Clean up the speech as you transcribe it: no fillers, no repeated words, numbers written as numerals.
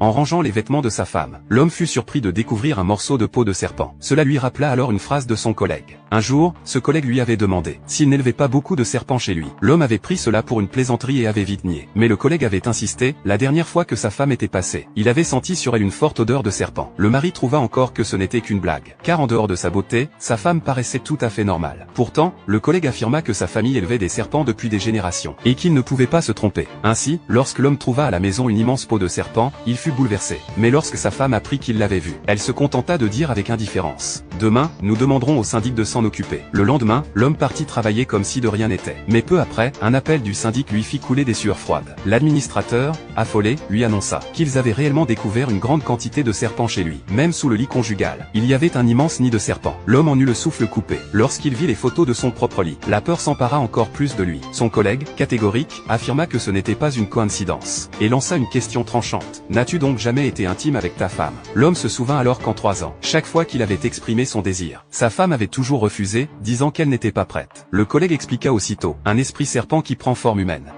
en rangeant les vêtements de sa femme. L'homme fut surpris de découvrir un morceau de peau de serpent. Cela lui rappela alors une phrase de son collègue. Un jour, ce collègue lui avait demandé s'il n'élevait pas beaucoup de serpents chez lui. L'homme avait pris cela pour une plaisanterie et avait vite nié. Mais le collègue avait insisté, la dernière fois que sa femme était passée, il avait senti sur elle une forte odeur de serpent. Le mari trouva encore que ce n'était qu'une blague, car en dehors de sa beauté, sa femme paraissait tout à fait normale. Pourtant, le collègue affirma que sa famille élevait des serpents depuis des générations, et qu'il ne pouvait pas se tromper. Ainsi, lorsque l'homme trouva à la maison une immense peau de serpent, il fut bouleversé. Mais lorsque sa femme apprit qu'il l'avait vue, elle se contenta de dire avec indifférence: demain, nous demanderons au syndic de s'en occuper. Le lendemain, l'homme partit travailler comme si de rien n'était. Mais peu après, un appel du syndic lui fit couler des sueurs froides. L'administrateur, affolé, lui annonça qu'ils avaient réellement découvert une grande quantité de serpents chez lui. Même sous le lit conjugal, il y avait un immense nid de serpents. L'homme en eut le souffle coupé. Lorsqu'il vit les photos de son propre lit, la peur s'empara encore plus de lui. Son collègue, catégorique, affirma que ce n'était pas une coïncidence, et lança une question tranchante. N'as-tu donc jamais été intime avec ta femme? L'homme se souvint alors qu'en 3 ans, chaque fois qu'il avait exprimé son désir, sa femme avait toujours refusé, disant qu'elle n'était pas prête. Le collègue expliqua aussitôt: un esprit serpent qui prend forme humaine.